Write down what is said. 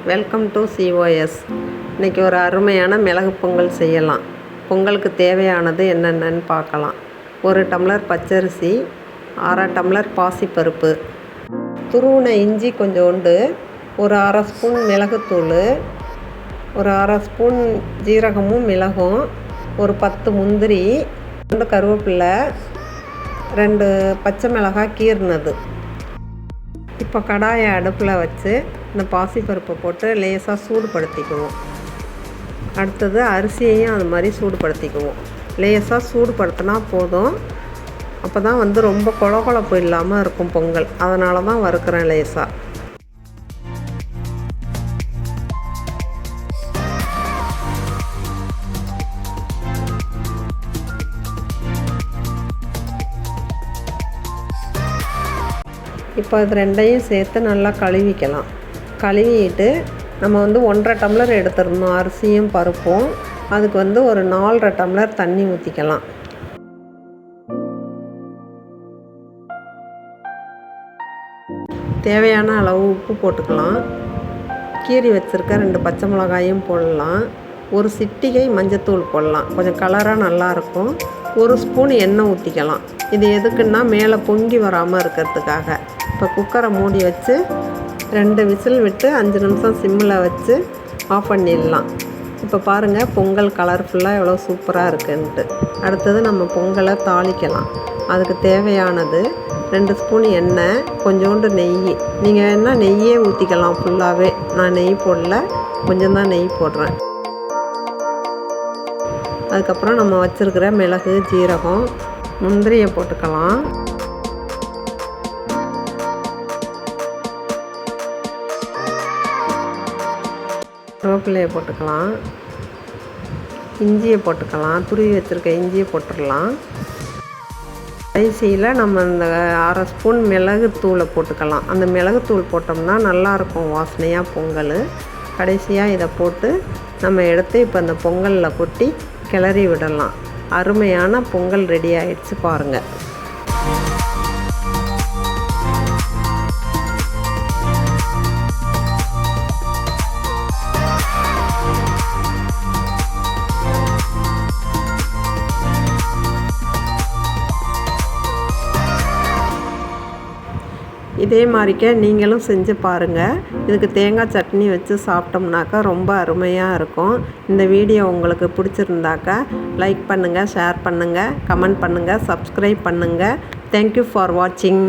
Welcome to COS. இன்றைக்கி ஒரு அருமையான மிளகு பொங்கல் செய்யலாம். பொங்கலுக்கு தேவையானது என்னென்னு பார்க்கலாம். 1 டம்ளர் பச்சரிசி, 1/2 டம்ளர் பாசிப்பருப்பு, துருவின இஞ்சி கொஞ்சோண்டு, ஒரு 1/2 ஸ்பூன் மிளகுத்தூள், ஒரு 1/2 ஸ்பூன் ஜீரகமும் மிளகும், ஒரு 10 முந்திரி, 2 கருவேப்பிலை, 2 பச்சை மிளகாய் கீறினது. இப்போ கடாயை அடுப்பில் வச்சு இந்த பாசிப்பருப்பை போட்டு லேசாக சூடுபடுத்திக்குவோம். அடுத்தது அரிசியையும் அது மாதிரி சூடுபடுத்திக்குவோம். லேசாக சூடுபடுத்தினா போதும். அப்போ தான் ரொம்ப கொழகொழப்பு இல்லாமல் இருக்கும் பொங்கல். அதனால தான் வறுக்கிறேன் லேசாக. இப்போ இது ரெண்டையும் சேர்த்து நல்லா கழுவிக்கலாம். கழுவிட்டு நம்ம 1.5 டம்ளர் எடுத்துடணும் அரிசியும் பருப்பும். அதுக்கு ஒரு 4.5 டம்ளர் தண்ணி ஊற்றிக்கலாம். தேவையான அளவு உப்பு போட்டுக்கலாம். கீறி வச்சுருக்க 2 பச்சை மிளகாயும் போடலாம். ஒரு சிட்டிகை மஞ்சத்தூள் போடலாம், கொஞ்சம் கலராக நல்லாயிருக்கும். 1 ஸ்பூன் எண்ணெய் ஊற்றிக்கலாம். இது எதுக்குன்னா மேலே பொங்கி வராமல் இருக்கிறதுக்காக. இப்போ குக்கரை மூடி வச்சு 2 விசில் விட்டு 5 நிமிஷம் சிம்மில் வச்சு ஆஃப் பண்ணிடலாம். இப்போ பாருங்கள் பொங்கல் கலர்ஃபுல்லாக எவ்வளோ சூப்பராக இருக்குன்ட்டு. அடுத்தது நம்ம பொங்கலை தாளிக்கலாம். அதுக்கு தேவையானது 2 ஸ்பூன் எண்ணெய், கொஞ்சோண்டு நெய். நீங்கள் வேணால் நெய்யே ஊற்றிக்கலாம் ஃபுல்லாகவே. நான் நெய் போடல, கொஞ்சம் தான் நெய் போடுறேன். அதுக்கப்புறம் நம்ம வச்சுருக்கிற மிளகு, ஜீரகம், முந்திரியை போட்டுக்கலாம். கருவேப்பிலையை போட்டுக்கலாம். இஞ்சியை போட்டுக்கலாம். துருவி வச்சுருக்க இஞ்சியை போட்டுடலாம். கடைசியில் நம்ம இந்த 1/2 ஸ்பூன் மிளகுத்தூளை போட்டுக்கலாம். அந்த மிளகுத்தூள் போட்டோம்னா நல்லாயிருக்கும் வாசனையாக பொங்கல். கடைசியாக இதை போட்டு நம்ம எடுத்து இப்போ அந்த பொங்கலில் கொட்டி கிளறி விடலாம். அருமையான பொங்கல் ரெடி ஆகிடுச்சு பாருங்கள். இதே மாதிரிக்க நீங்களும் செஞ்சு பாருங்கள். இதுக்கு தேங்காய் சட்னி வச்சு சாப்பிட்டோம்னாக்கா ரொம்ப அருமையாக இருக்கும். இந்த வீடியோ உங்களுக்கு பிடிச்சிருந்தாக்கா லைக் பண்ணுங்கள், ஷேர் பண்ணுங்கள், கமெண்ட் பண்ணுங்கள், சப்ஸ்கிரைப் பண்ணுங்கள். தேங்க்யூ ஃபார் வாட்சிங்.